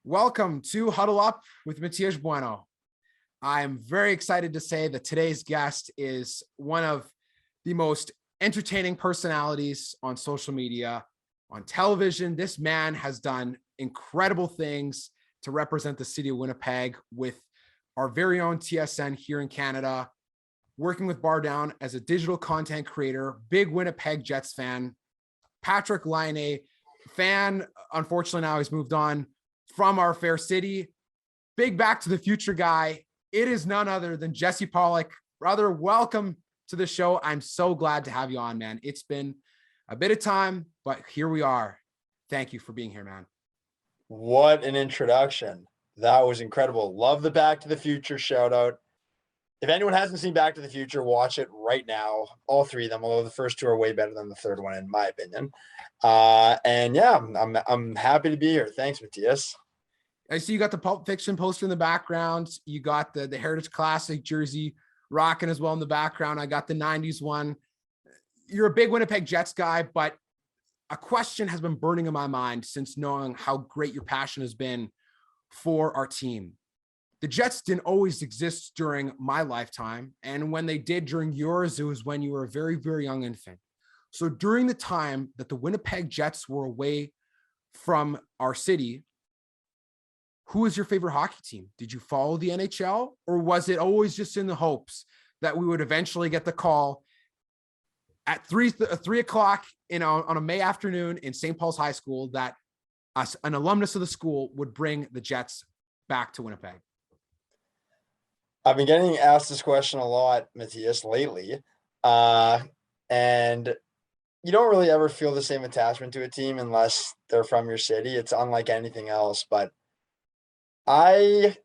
Welcome to Huddle Up with Matias Bueno. I'm very excited to say that today's guest is one of the most entertaining personalities on social media, on television. This man has done incredible things to represent the city of Winnipeg with our very own TSN here in Canada, working with Bar Down as a digital content creator, big Winnipeg Jets fan. Patrick Laine, fan, unfortunately now he's moved on from our fair city. Big Back to the Future guy. It is none other than Jesse Pollock. Brother, welcome to the show. I'm so glad to have you on, man. It's been a bit of time, but here we are. Thank you for being here, man. What an introduction. That was incredible. Love the Back to the Future shout out. If anyone hasn't seen Back to the Future, watch it right now. All three of them, although the first two are way better than the third one, in my opinion. And yeah, I'm happy to be here. Thanks, Matias. I see you got the Pulp Fiction poster in the background. You got the Heritage Classic jersey rocking as well in the background. I got the 90s one. You're a big Winnipeg Jets guy, but a question has been burning in my mind since knowing how great your passion has been for our team. The Jets didn't always exist during my lifetime. And when they did during yours, it was when you were a very, very young infant. So during the time that the Winnipeg Jets were away from our city, who was your favorite hockey team? Did you follow the NHL, or was it always just in the hopes that we would eventually get the call at 3 o'clock on a May afternoon in St. Paul's High School that an alumnus of the school would bring the Jets back to Winnipeg? I've been getting asked this question a lot, Matias, lately. And you don't really ever feel the same attachment to a team unless they're from your city. It's unlike anything else, but I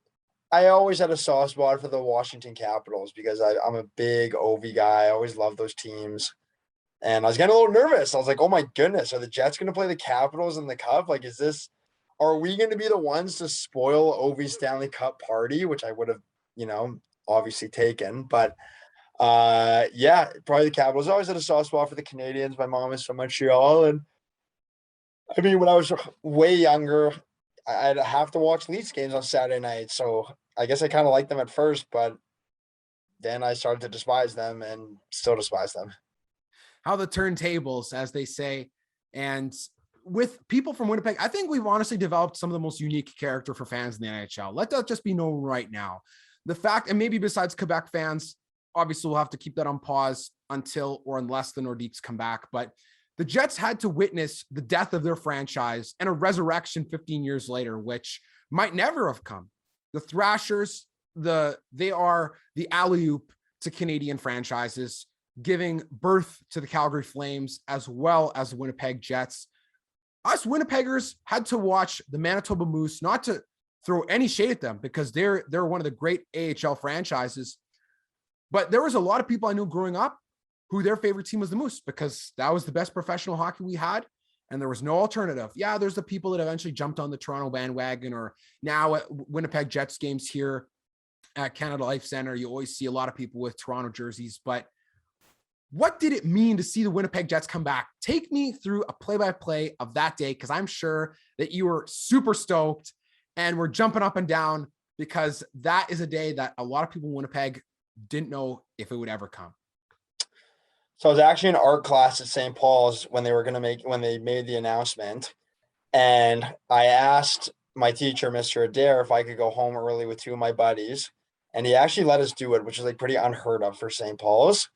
always had a soft spot for the Washington Capitals because I'm a big Ovi guy. I always loved those teams. And I was getting a little nervous. I was like, oh my goodness, are the Jets going to play the Capitals in the Cup? Like, are we going to be the ones to spoil Ovi's Stanley Cup party, which I would have, obviously taken. But yeah, probably the Capitals. I always had a soft spot for the Canadians. My mom is from Montreal. And I mean, when I was way younger, I'd have to watch Leafs games on Saturday night. So I guess I kind of liked them at first, but then I started to despise them and still despise them. How the turntables, as they say. And with people from Winnipeg, I think we've honestly developed some of the most unique character for fans in the NHL. Let that just be known right now. The fact, and maybe besides Quebec fans, obviously we'll have to keep that on pause until or unless the Nordiques come back. But the Jets had to witness the death of their franchise and a resurrection 15 years later, which might never have come. The Thrashers, they are the alley-oop to Canadian franchises, giving birth to the Calgary Flames as well as the Winnipeg Jets. Us Winnipeggers had to watch the Manitoba Moose, not to throw any shade at them because they're one of the great AHL franchises. But there was a lot of people I knew growing up who their favorite team was the Moose because that was the best professional hockey we had. And there was no alternative. Yeah, there's the people that eventually jumped on the Toronto bandwagon, or now at Winnipeg Jets games here at Canada Life Center, you always see a lot of people with Toronto jerseys. But what did it mean to see the Winnipeg Jets come back? Take me through a play-by-play of that day, because I'm sure that you were super stoked and were jumping up and down because that is a day that a lot of people in Winnipeg didn't know if it would ever come. So I was actually in art class at St. Paul's when they made the announcement. And I asked my teacher, Mr. Adair, if I could go home early with two of my buddies. And he actually let us do it, which is like pretty unheard of for St. Paul's.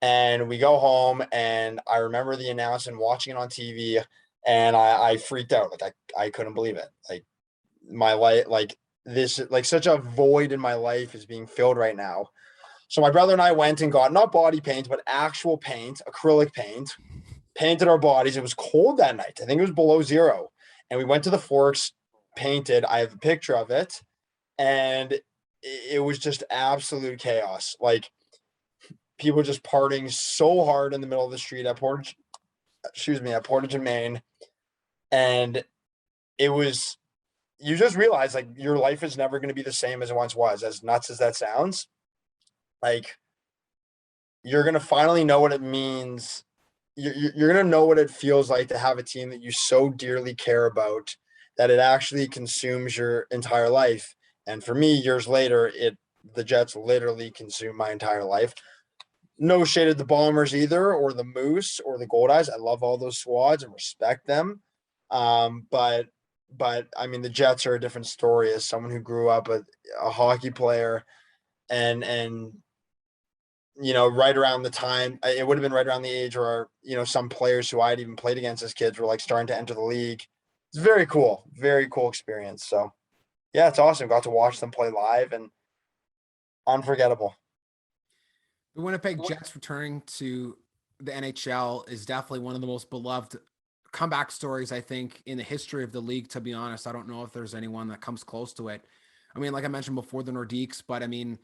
And we go home, and I remember the announcement, watching it on TV, and I freaked out. Like I couldn't believe it. Like my life, like this, like such a void in my life is being filled right now. So my brother and I went and got not body paint, but actual paint, acrylic paint, painted our bodies. It was cold that night. I think it was below zero. And we went to the Forks, painted. I have a picture of it. And it was just absolute chaos. Like, people just partying so hard in the middle of the street at Portage in Maine. And it was, you just realize like your life is never going to be the same as it once was, as nuts as that sounds. Like, you're going to finally know what it means. You're going to know what it feels like to have a team that you so dearly care about, that it actually consumes your entire life. And for me, years later, the Jets literally consumed my entire life. No shade at the Bombers either, or the Moose, or the Gold Eyes. I love all those squads and respect them. But I mean, the Jets are a different story. As someone who grew up a hockey player, and right around the time, it would have been right around the age where some players who I'd even played against as kids were like starting to enter the league. It's very cool experience. So yeah, it's awesome. Got to watch them play live and unforgettable. The Winnipeg Jets returning to the NHL is definitely one of the most beloved comeback stories, I think, in the history of the league. To be honest, I don't know if there's anyone that comes close to it. I mean, like I mentioned before, the Nordiques, but I mean,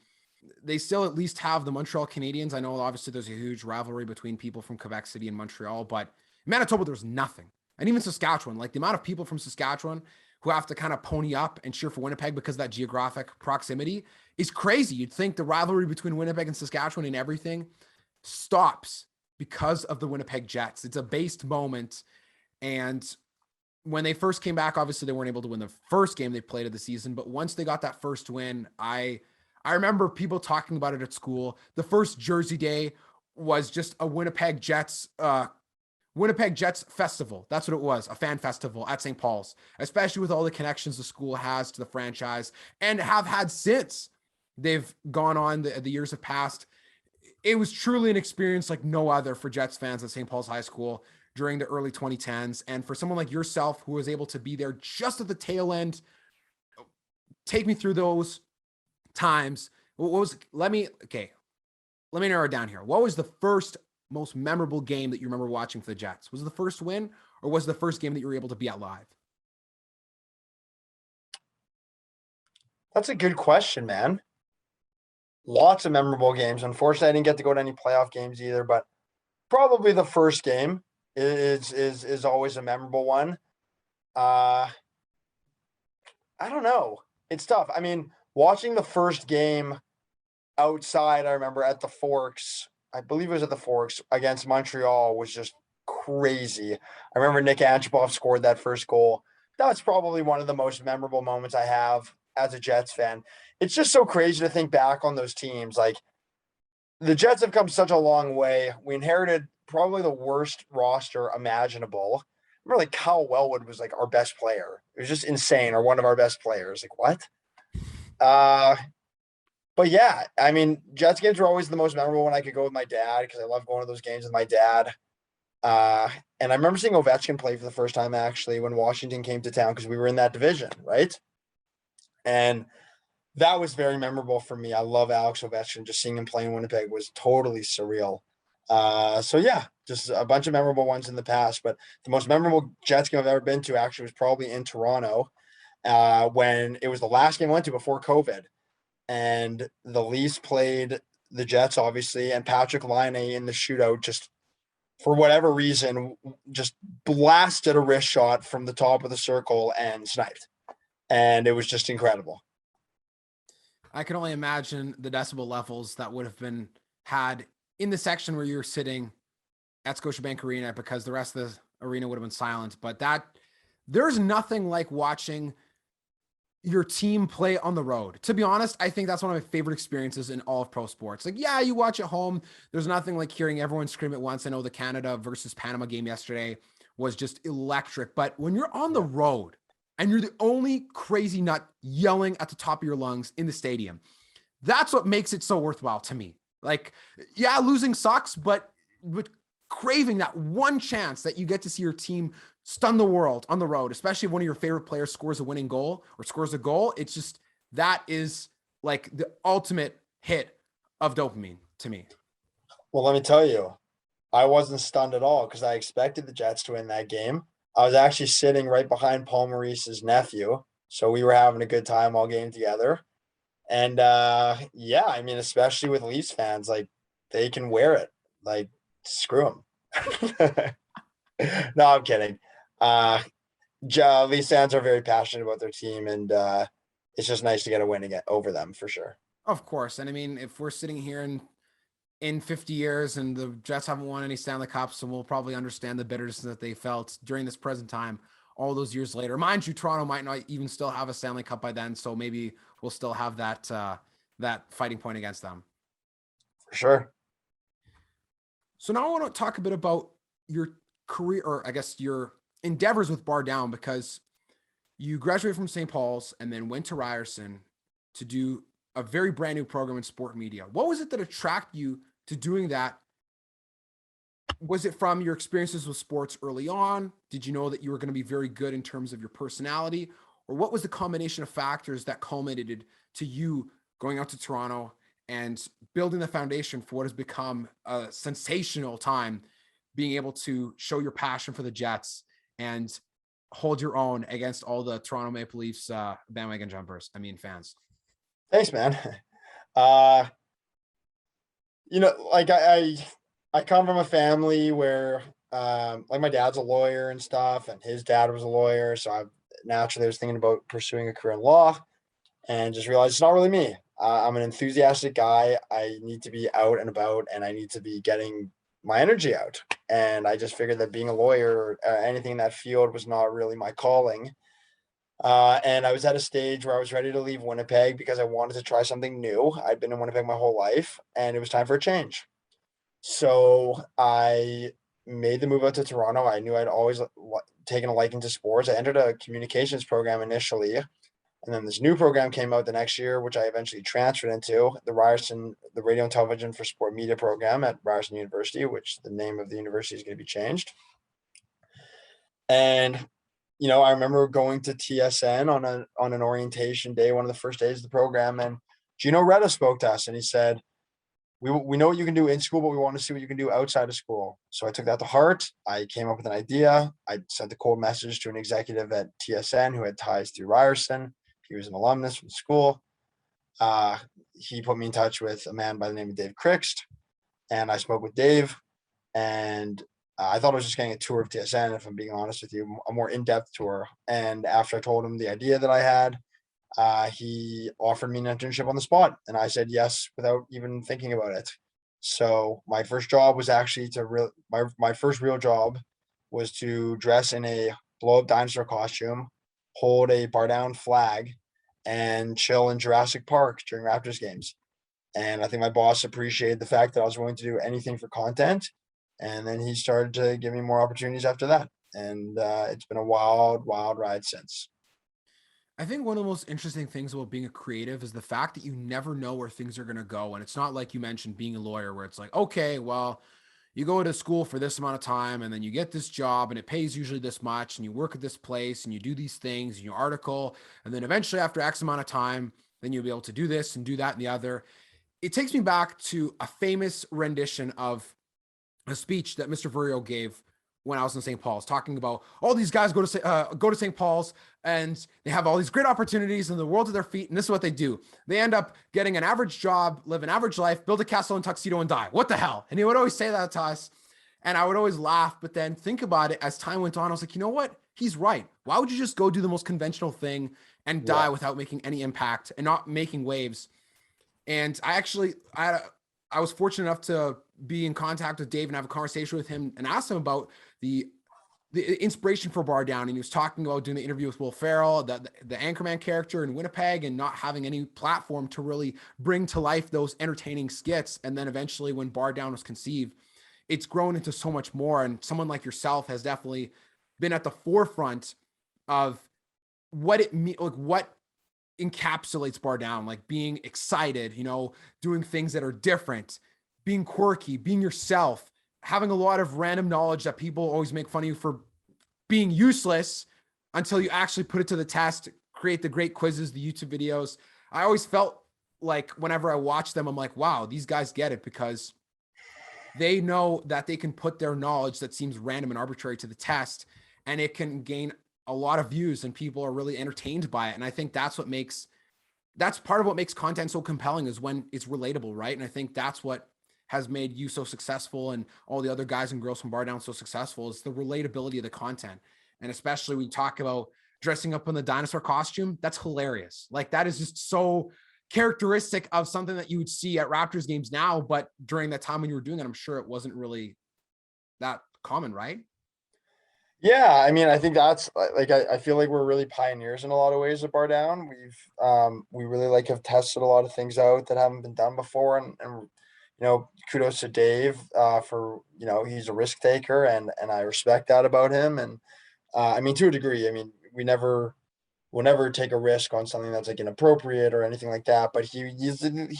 they still at least have the Montreal Canadiens. I know obviously there's a huge rivalry between people from Quebec City and Montreal, but in Manitoba, there's nothing. And even Saskatchewan, like the amount of people from Saskatchewan who have to kind of pony up and cheer for Winnipeg because of that geographic proximity is crazy. You'd think the rivalry between Winnipeg and Saskatchewan and everything stops because of the Winnipeg Jets. It's a based moment. And when they first came back, obviously they weren't able to win the first game they played of the season. But once they got that first win, I remember people talking about it at school. The first Jersey Day was just a Winnipeg Jets festival. That's what it was, a fan festival at St. Paul's, especially with all the connections the school has to the franchise and have had since they've gone on, the years have passed. It was truly an experience like no other for Jets fans at St. Paul's High School during the early 2010s. And for someone like yourself who was able to be there just at the tail end, take me through those times. Let me narrow it down here. What was the first most memorable game that you remember watching for the Jets? Was it the first win, or was it the first game that you were able to be at live? That's a good question, man. Lots of memorable games. Unfortunately, I didn't get to go to any playoff games either, but probably the first game is always a memorable one. I don't know. It's tough. I mean, watching the first game outside, I remember at the Forks, I believe it was at the Forks against Montreal, was just crazy. I remember Nick Antropov scored that first goal. That's probably one of the most memorable moments I have as a Jets fan. It's just so crazy to think back on those teams. Like, the Jets have come such a long way. We inherited probably the worst roster imaginable. I remember like Kyle Wellwood was like our best player. It was just insane, or one of our best players. Like, what? Uh but yeah, I mean, Jets games were always the most memorable when I could go with my dad, because I love going to those games with my dad. Uh, and I remember seeing Ovechkin play for the first time actually when Washington came to town, because we were in that division, right? And that was very memorable for me. I love Alex Ovechkin. Just seeing him play in Winnipeg was totally surreal. So yeah, just a bunch of memorable ones in the past. But the most memorable Jets game I've ever been to actually was probably in Toronto, when it was the last game I went to before COVID, and the Leafs played the Jets, obviously, and Patrick Laine in the shootout, just for whatever reason, just blasted a wrist shot from the top of the circle and sniped. And it was just incredible. I can only imagine the decibel levels that would have been had in the section where you're sitting at Scotiabank Arena, because the rest of the arena would have been silent. But there's nothing like watching your team play on the road. To be honest, I think that's one of my favorite experiences in all of pro sports. Like, yeah, you watch at home. There's nothing like hearing everyone scream at once. I know the Canada versus Panama game yesterday was just electric. But when you're on the road and you're the only crazy nut yelling at the top of your lungs in the stadium, that's what makes it so worthwhile to me. Like, yeah, losing sucks, but craving that one chance that you get to see your team stun the world on the road, especially if one of your favorite players scores a winning goal or scores a goal. It's just, that is like the ultimate hit of dopamine to me. Well, let me tell you, I wasn't stunned at all, because I expected the Jets to win that game. I was actually sitting right behind Paul Maurice's nephew, so we were having a good time all game together. And yeah, I mean, especially with Leafs fans, like, they can wear it. Like, screw them. No, I'm kidding. Uh, Leafs fans are very passionate about their team, and it's just nice to get a win again over them for sure. Of course. And I mean, if we're sitting here in 50 years and the Jets haven't won any Stanley Cups, and we'll probably understand the bitterness that they felt during this present time, all those years later. Mind you, Toronto might not even still have a Stanley Cup by then, so maybe we'll still have that fighting point against them. For sure. So now I want to talk a bit about your career, or I guess your endeavors with Bar Down, because you graduated from St. Paul's and then went to Ryerson to do a very brand new program in sport media. What was it that attracted you to doing that? Was it from your experiences with sports early on? Did you know that you were going to be very good in terms of your personality? Or what was the combination of factors that culminated to you going out to Toronto and building the foundation for what has become a sensational time, being able to show your passion for the Jets and hold your own against all the Toronto Maple Leafs bandwagon jumpers? Fans. Thanks, man. Like I come from a family where like my dad's a lawyer and stuff, and his dad was a lawyer. So I naturally was thinking about pursuing a career in law, and just realized it's not really me. I'm an enthusiastic guy. I need to be out and about, and I need to be getting my energy out. And I just figured that being a lawyer or anything in that field was not really my calling. And I was at a stage where I was ready to leave Winnipeg because I wanted to try something new. I'd been in Winnipeg my whole life, and it was time for a change. So I made the move out to Toronto. I knew I'd always taken a liking to sports. I entered a communications program initially, and then this new program came out the next year, which I eventually transferred into the Ryerson, the Radio and Television for Sport Media program at Ryerson University, which the name of the university is going to be changed. And I remember going to TSN on an orientation day, one of the first days of the program, and Gino Retta spoke to us, and he said, we know what you can do in school, but we want to see what you can do outside of school. So I took that to heart. I came up with an idea. I sent a cold message to an executive at TSN who had ties through Ryerson. He was an alumnus from the school. He put me in touch with a man by the name of Dave Krixt, and I spoke with Dave, and I thought I was just getting a tour of TSN, if I'm being honest with you, a more in-depth tour. And after I told him the idea that I had, he offered me an internship on the spot, and I said yes without even thinking about it. So my first job was actually my first real job was to dress in a blow-up dinosaur costume, hold a bar down flag, and chill in Jurassic Park during Raptors games. And I think my boss appreciated the fact that I was willing to do anything for content. And then he started to give me more opportunities after that. And it's been a wild, wild ride since. I think one of the most interesting things about being a creative is the fact that you never know where things are going to go. And it's not like you mentioned being a lawyer where it's like, okay, well, you go to school for this amount of time and then you get this job and it pays usually this much and you work at this place and you do these things and you article. And then eventually after X amount of time, then you'll be able to do this and do that and the other. It takes me back to a famous rendition of a speech that Mr. Vireo gave when I was in St. Paul's, talking about all these guys go to St. Paul's and they have all these great opportunities and the world at their feet. And this is what they do. They end up getting an average job, live an average life, build a castle in tuxedo and die. What the hell? And he would always say that to us. And I would always laugh, but then think about it as time went on. I was like, you know what? He's right. Why would you just go do the most conventional thing and die without making any impact and not making waves? And I was fortunate enough to be in contact with Dave and have a conversation with him and ask him about the inspiration for Bar Down. And he was talking about doing the interview with Will Ferrell, the Anchorman character in Winnipeg, and not having any platform to really bring to life those entertaining skits. And then eventually when Bar Down was conceived, it's grown into so much more. And someone like yourself has definitely been at the forefront of what it means, like what encapsulates Bar Down, like being excited, doing things that are different, being quirky, being yourself, having a lot of random knowledge that people always make fun of you for being useless until you actually put it to the test, create the great quizzes, the YouTube videos. I always felt like whenever I watch them, I'm like, wow, these guys get it because they know that they can put their knowledge that seems random and arbitrary to the test, and it can gain a lot of views and people are really entertained by it. And I think that's part of what makes content so compelling, is when it's relatable, right? And I think that's what has made you so successful and all the other guys and girls from Bar Down so successful, is the relatability of the content. And especially we talk about dressing up in the dinosaur costume. That's hilarious. Like that is just so characteristic of something that you would see at Raptors games now, but during that time when you were doing it, I'm sure it wasn't really that common, right? Yeah, I mean, I think that's like I feel like we're really pioneers in a lot of ways at Bar Down. We really like have tested a lot of things out that haven't been done before, and kudos to Dave for he's a risk taker, and I respect that about him. And I mean, to a degree, I mean, we'll never take a risk on something that's like inappropriate or anything like that. But he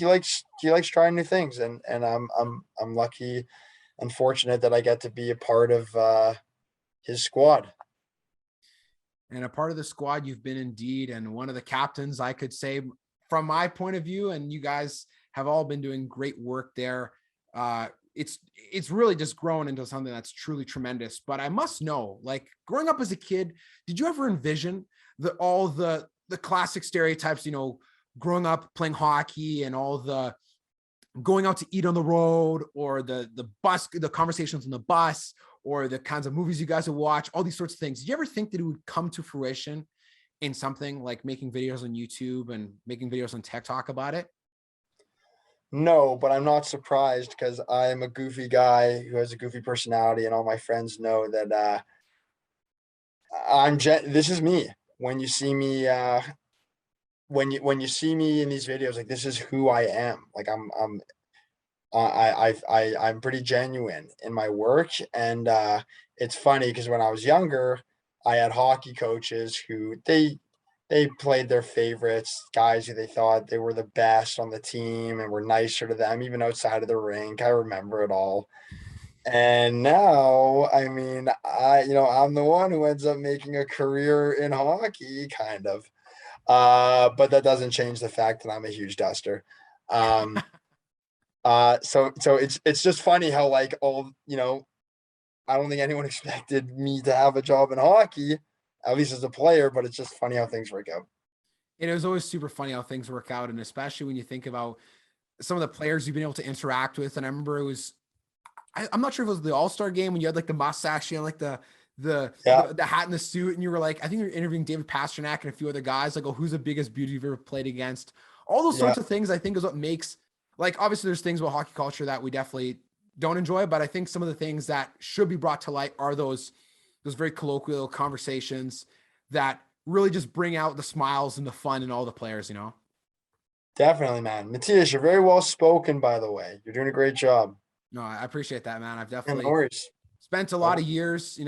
likes trying new things, and I'm lucky and fortunate that I get to be a part of his squad. And a part of the squad you've been indeed, and one of the captains, I could say, from my point of view. And you guys have all been doing great work there. It's really just grown into something that's truly tremendous. But I must know, like growing up as a kid, did you ever envision all the classic stereotypes? Growing up playing hockey and all the going out to eat on the road, or the conversations on the bus, or the kinds of movies you guys would watch, all these sorts of things. Did you ever think that it would come to fruition in something like making videos on YouTube and making videos on TikTok about it? No, but I'm not surprised because I'm a goofy guy who has a goofy personality, and all my friends know that this is me. When you see me, when you see me in these videos, like this is who I am. Like I'm pretty genuine in my work, and it's funny because when I was younger, I had hockey coaches who they played their favorites, guys who they thought they were the best on the team and were nicer to them, even outside of the rink. I remember it all. And now, I mean, I'm the one who ends up making a career in hockey, kind of. But that doesn't change the fact that I'm a huge duster. Um, so it's just funny how like I don't think anyone expected me to have a job in hockey, at least as a player, but it's just funny how things work out. It was always super funny how things work out, and especially when you think about some of the players you've been able to interact with. And I remember I'm not sure if it was the All-Star game when you had like the mustache and like the, Yeah, the the hat and the suit, and you were like, I think you're interviewing David Pasternak and a few other guys, like, oh, who's the biggest beauty you've ever played against? All those yeah, sorts of things, I think, is what makes, like, obviously there's things about hockey culture that we definitely don't enjoy, but I think some of the things that should be brought to light are those very colloquial conversations that really just bring out the smiles and the fun in all the players. definitely, man. Matthias, you're very well spoken, by the way. You're doing a great job. No, I appreciate that, man. I've And no definitely worries. spent a No lot of worries. years,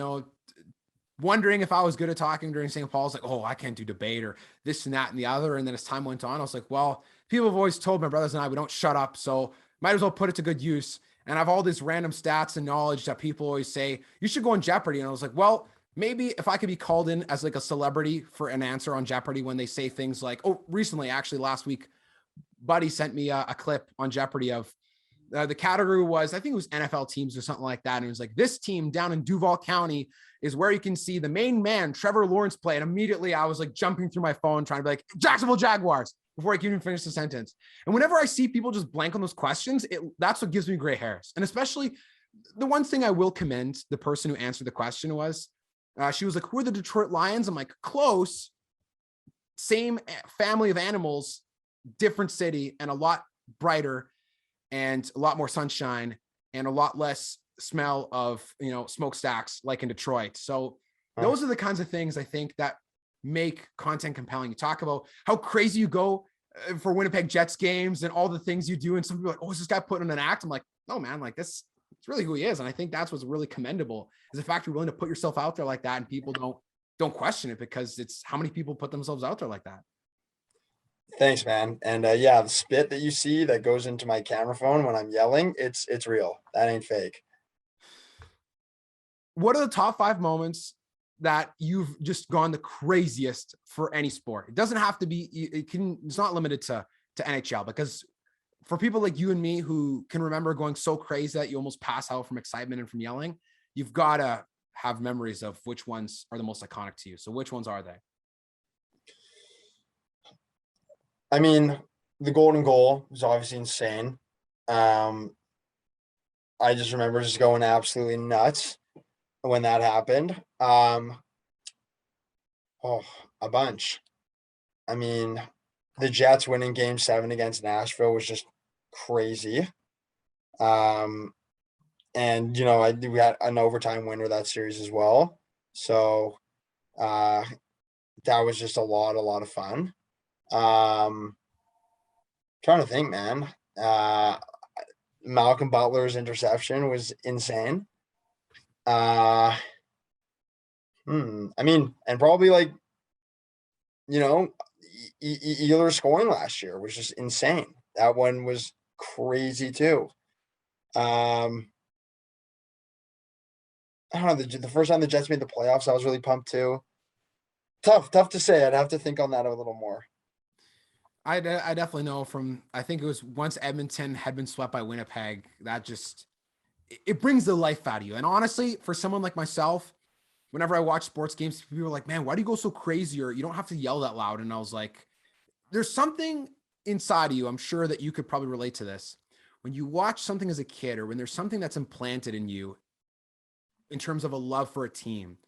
wondering if I was good at talking during St. Paul's, like, oh, I can't do debate or this and that and the other. And then as time went on, I was like, well, people have always told my brothers and I, we don't shut up. So might as well put it to good use. And I've all these random stats and knowledge that people always say, you should go on Jeopardy. And I was like, well, maybe if I could be called in as like a celebrity for an answer on Jeopardy when they say things like, oh, recently, actually last week, Buddy sent me a clip on Jeopardy of the category was, I think it was NFL teams or something like that. And it was like, this team down in Duval County is where you can see the main man, Trevor Lawrence, play. And immediately I was like jumping through my phone trying to be like, Jacksonville Jaguars, before I can even finish the sentence. And whenever I see people just blank on those questions, that's what gives me gray hairs. And especially the one thing I will commend the person who answered the question was, she was like, who are the Detroit Lions? I'm like, close, same family of animals, different city, and a lot brighter and a lot more sunshine and a lot less smell of smokestacks like in Detroit. So Huh. those are the kinds of things I think that make content compelling. You talk about how crazy you go for Winnipeg Jets games and all the things you do, and some people are like, oh, is this guy putting on an act? I'm like, no, man, like this, it's really who he is. And I think that's what's really commendable, is the fact you're willing to put yourself out there like that, and people don't question it, because it's how many people put themselves out there like that. Thanks, man. And yeah, the spit that you see that goes into my camera phone when I'm yelling, it's real. That ain't fake. What are the top 5 moments that you've just gone the craziest for any sport? It doesn't have to be, it's not limited to NHL, because for people like you and me who can remember going so crazy that you almost pass out from excitement and from yelling, you've got to have memories of which ones are the most iconic to you. So which ones are they? I mean, the golden goal was obviously insane. Um, I just remember just going absolutely nuts when that happened. Oh, a bunch. I mean, the Jets winning game 7 against Nashville was just crazy. Um, and we had an overtime winner that series as well. So that was just a lot of fun. Trying to think, man. Malcolm Butler's interception was insane. I mean, and probably like, you know, Ealer scoring last year was just insane. That one was crazy too. Um, I don't know, the first time the Jets made the playoffs, I was really pumped too. Tough to say. I'd have to think on that a little more. I definitely know from, I think it was once Edmonton had been swept by Winnipeg, that just, it brings the life out of you. And honestly, for someone like myself, whenever I watch sports games, people are like, man, why do you go so crazy? Or you don't have to yell that loud. And I was like, there's something inside of you. I'm sure that you could probably relate to this. When you watch something as a kid, or when there's something that's implanted in you in terms of a love for a team,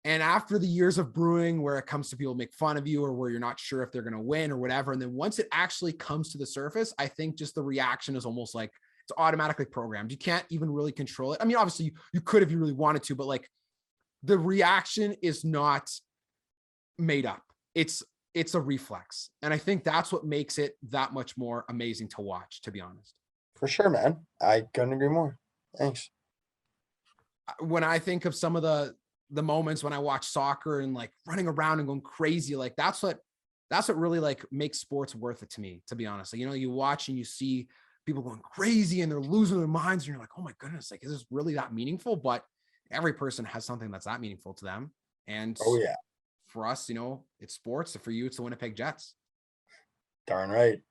and after the years of brewing, where it comes to people make fun of you, or where you're not sure if they're going to win or whatever, and then once it actually comes to the surface, I think just the reaction is almost like it's automatically programmed. You can't even really control it. I mean, obviously you could if you really wanted to, but like the reaction is not made up. It's a reflex. And I think that's what makes it that much more amazing to watch, to be honest. For sure, man. I couldn't agree more. Thanks. When I think of some of the moments when I watch soccer and like running around and going crazy, like that's what really like makes sports worth it to me, to be honest. Like, you know, you watch and you see people going crazy and they're losing their minds and you're like, oh my goodness, like, is this really that meaningful? But every person has something that's that meaningful to them. And Oh yeah, for us, you know, it's sports. For you, it's the Winnipeg Jets. darn right.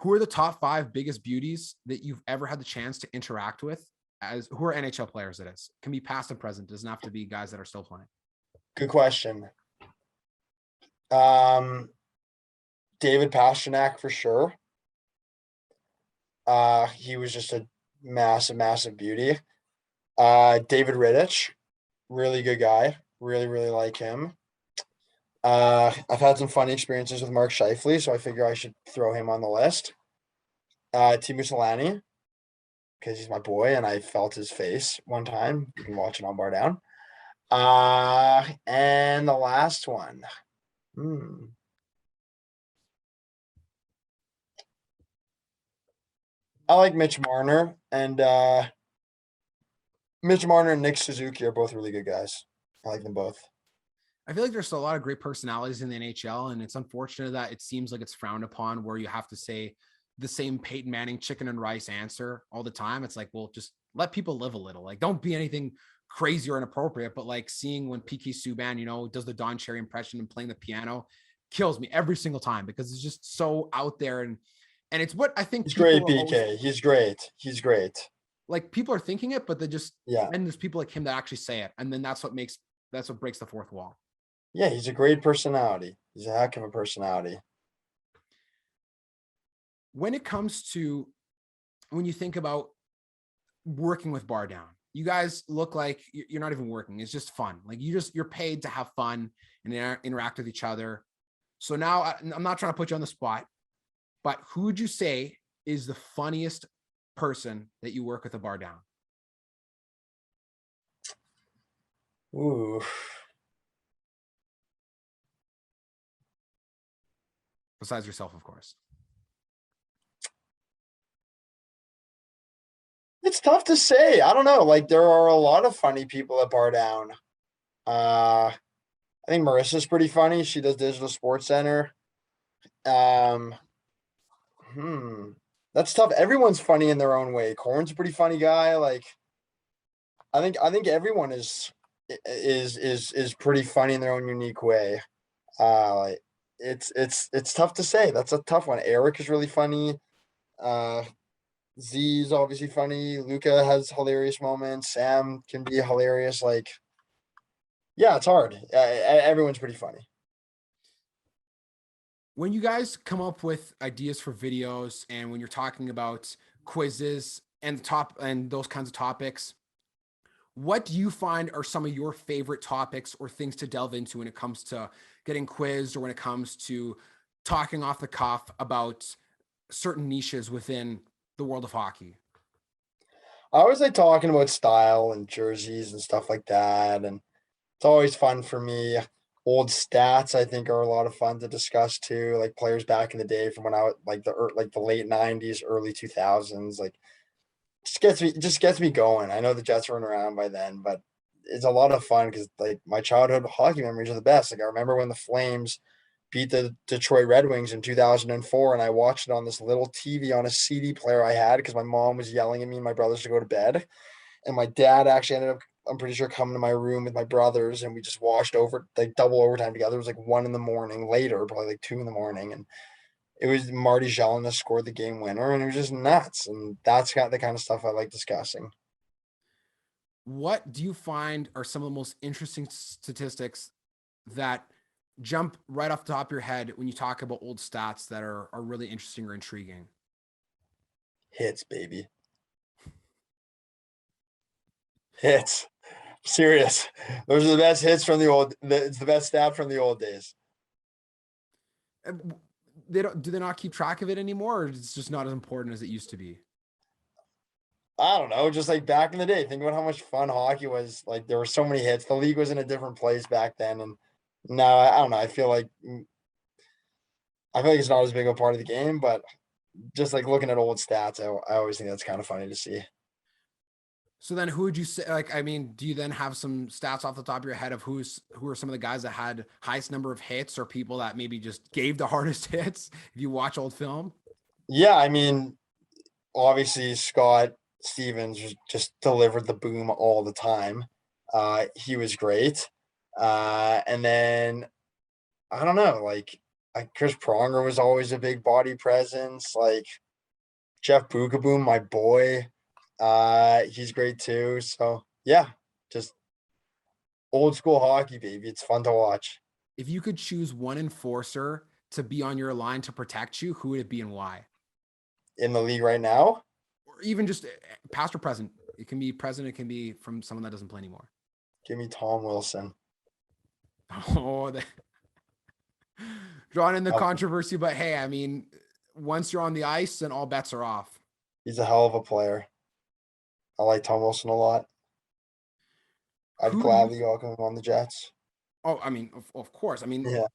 Who are the top 5 biggest beauties that you've ever had the chance to interact with, as who are NHL players? It is, can be past and present, doesn't have to be guys that are still playing. Good question. Um, David Pastrnak for sure. He was just a massive beauty. David Riddich, really good guy. Really like him. I've had some funny experiences with Mark Scheifele, so I figure I should throw him on the list. Teemu Selanne, because he's my boy, and I felt his face one time. You can watch it on Bar Down. And the last one. I like Mitch Marner and Nick Suzuki are both really good guys. I like them both. I feel like there's a lot of great personalities in the NHL, and it's unfortunate that it seems like it's frowned upon where you have to say the same Peyton Manning chicken and rice answer all the time. It's like, well, just let people live a little. Like, don't be anything crazy or inappropriate. But like seeing when PK Subban, you know, does the Don Cherry impression and playing the piano kills me every single time because it's just so out there. And it's what I think He's people great, are always, PK. He's great. like, people are thinking it, but they just, Yeah. and there's people like him that actually say it. And then that's what breaks the fourth wall. Yeah, he's a great personality. He's a heck of a personality. When it comes to, when you think about working with Bar Down, you guys look like you're not even working. It's just fun. Like you're paid to have fun and interact with each other. So now I'm not trying to put you on the spot, but who would you say is the funniest person that you work with at Bar Down? Ooh. Besides yourself, of course. It's tough to say. I don't know. Like there are a lot of funny people at Bar Down. I think Marissa's pretty funny. She does Digital Sports Center. Um, that's tough. Everyone's funny in their own way. Corn's a pretty funny guy. Like, I think everyone is pretty funny in their own unique way. Like it's tough to say. That's a tough one. Eric is really funny. Uh, Z is obviously funny. Luca has hilarious moments. Sam can be hilarious. Like, yeah, it's hard. Everyone's pretty funny. When you guys come up with ideas for videos and when you're talking about quizzes and those kinds of topics, what do you find are some of your favorite topics or things to delve into when it comes to getting quizzed or when it comes to talking off the cuff about certain niches within the world of hockey? I always like talking about style and jerseys and stuff like that, and it's always fun for me. Old stats, I think, are a lot of fun to discuss too. Like players back in the day from when I was like the late '90s, early 2000s. Like just gets me going. I know the Jets weren't around by then, but it's a lot of fun because like my childhood hockey memories are the best. Like I remember when the Flames beat the Detroit Red Wings in 2004, and I watched it on this little TV on a CD player I had because my mom was yelling at me and my brothers to go to bed. And my dad actually ended up, I'm pretty sure, coming to my room with my brothers, and we just watched over like double overtime together. It was like 1 in the morning later, probably like 2 in the morning. And it was Marty Jelinek scored the game winner, and it was just nuts. And that's got the kind of stuff I like discussing. What do you find are some of the most interesting statistics that jump right off the top of your head when you talk about old stats that are really interesting or intriguing? Hits, baby. Hits. Serious. Those are the best hits from the old. It's the best stat from the old days. They don't do they not keep track of it anymore, or it's just not as important as it used to be? I don't know, just like back in the day. Think about how much fun hockey was. Like there were so many hits. The league was in a different place back then, and now I don't know. I feel like it's not as big a part of the game, but just like looking at old stats, I always think that's kind of funny to see. So then who would you say, like, I mean, do you then have some stats off the top of your head of who are some of the guys that had highest number of hits or people that maybe just gave the hardest hits if you watch old film? Yeah, I mean, obviously Scott Stevens just delivered the boom all the time. He was great. And then I don't know, like Chris Pronger was always a big body presence. Like Jeff Boogaboom, my boy, he's great too. So yeah, just old school hockey, baby. It's fun to watch. If you could choose one enforcer to be on your line to protect you, who would it be and why? In the league right now, Or even just past or present. It can be present, it can be from someone that doesn't play anymore. give me Tom Wilson. Oh, drawn in the Uh, controversy, but hey, I mean, once you're on the ice, then all bets are off. He's a hell of a player. I like Tom Wilson a lot. I'd Who do you? gladly welcome him on the Jets. Oh, I mean, of course. I mean, Yeah.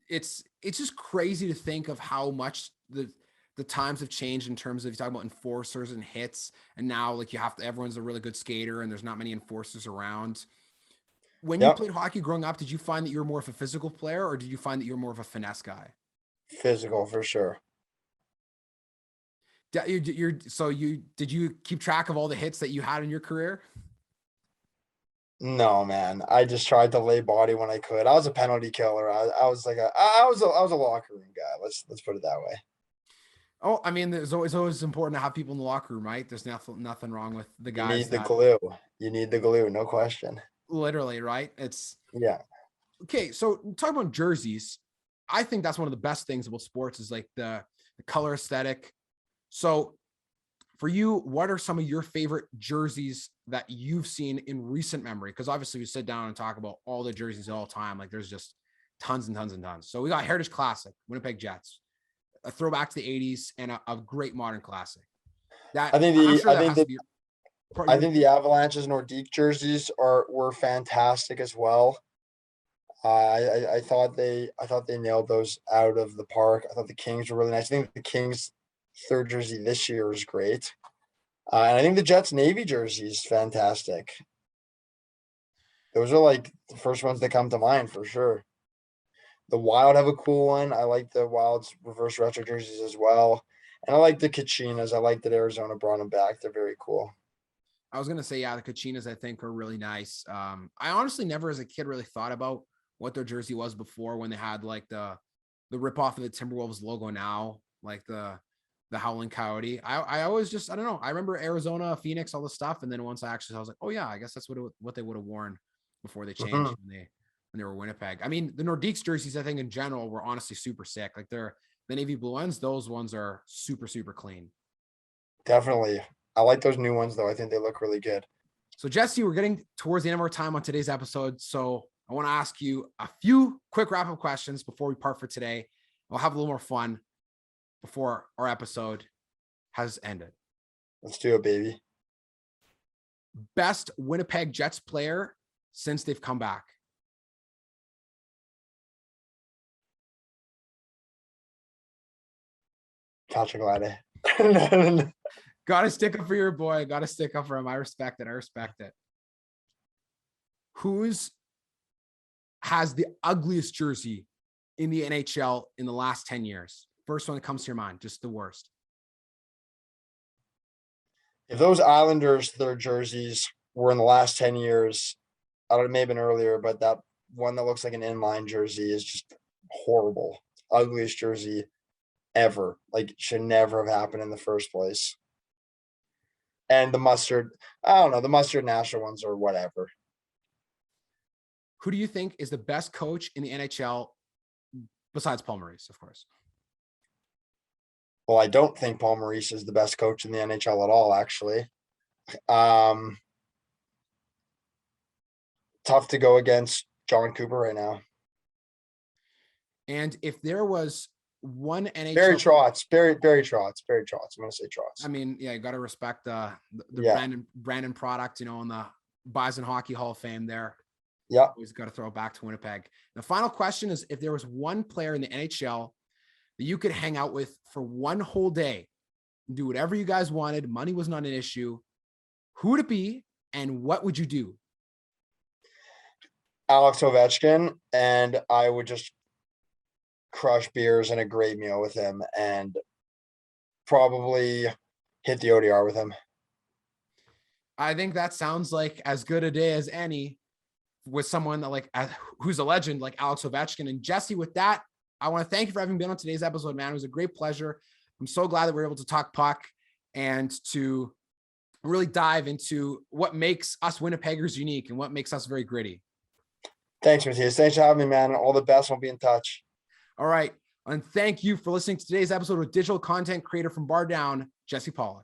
it's just crazy to think of how much the times have changed in terms of you talk about enforcers and hits, and now like you have to everyone's a really good skater, and there's not many enforcers around. When you Yep. played hockey growing up, did you find that you were more of a physical player, or did you find that you're more of a finesse guy? Physical for sure. Did you keep track of all the hits that you had in your career? No, man. I just tried to lay body when I could. I was a penalty killer. I was like I was a locker room guy. Let's put it that way. Oh, I mean, there's always important to have people in the locker room, right? There's nothing wrong with the You guys need the that glue. You need the glue, no question. literally, right? It's Yeah. okay. So talking about jerseys, I think that's one of the best things about sports is like the color aesthetic. So for you, what are some of your favorite jerseys that you've seen in recent memory? Because obviously we sit down and talk about all the jerseys all the time. Like there's just tons and tons and tons. So we got Heritage Classic, Winnipeg Jets, a throwback to the 80s, and a great modern classic. That I'm sure that has to be part of I your think the Avalanche's Nordique jerseys were fantastic as well. I thought they nailed those out of the park. I thought the Kings were really nice. I think the Kings third jersey this year is great. And I think the Jets Navy jersey is fantastic. Those are like the first ones that come to mind for sure. The Wild have a cool one. I like the Wild's reverse retro jerseys as well. And I like the Kachinas. I like that Arizona brought them back. They're very cool. I was gonna say, yeah, the Kachinas I think are really nice. I honestly never as a kid really thought about what their jersey was before when they had like the rip off of the Timberwolves logo now, like the Howling Coyote. I always just I don't know. I remember Arizona, Phoenix, all the stuff, and then once I was like, oh yeah, I guess that's what they would have worn before they changed Mhm. when they were Winnipeg. I mean, the Nordiques jerseys I think in general were honestly super sick. Like they're the navy blue ones; those ones are super clean. Definitely. I like those new ones though. I think they look really good. So, Jesse, we're getting towards the end of our time on today's episode. So, I want to ask you a few quick wrap up questions before we part for today. We'll have a little more fun before our episode has ended. Let's do it, baby. best Winnipeg Jets player since they've come back. Patrick Laine. Got to stick up for your boy. Got to stick up for him. I respect it. I respect it. Who's has the ugliest jersey in the NHL in the last 10 years? First one that comes to your mind, just the worst. If those Islanders, their jerseys were in the last 10 years, I don't know, it may have been earlier, but that one that looks like an inline jersey is just horrible. Ugliest jersey ever. Like, should never have happened in the first place. And the mustard, I don't know, the mustard national ones or whatever. Who do you think is the best coach in the NHL besides Paul Maurice, of course? Well, I don't think Paul Maurice is the best coach in the NHL at all, actually. Tough to go against John Cooper right now. And if there was one NHL Barry Trotz. I'm going to say Trotz. I mean, yeah, you got to respect the Yeah. Brandon product, you know, on the Bison Hockey Hall of Fame there. Yeah. Always got to throw it back to Winnipeg. The final question is, if there was one player in the NHL that you could hang out with for one whole day, do whatever you guys wanted, money was not an issue, who would it be and what would you do? Alex Ovechkin, and I would just crush beers and a great meal with him and probably hit the ODR with him. I think that sounds like as good a day as any with someone that like who's a legend like Alex Ovechkin. And Jesse, with that, I want to thank you for having been on today's episode, man. It was a great pleasure. I'm so glad that we're able to talk puck and to really dive into what makes us Winnipeggers unique and what makes us very gritty. Thanks, Matthias. Thanks for having me, man. All the best. We'll be in touch. All right. And thank you for listening to today's episode with digital content creator from Bar Down, Jesse Pollock.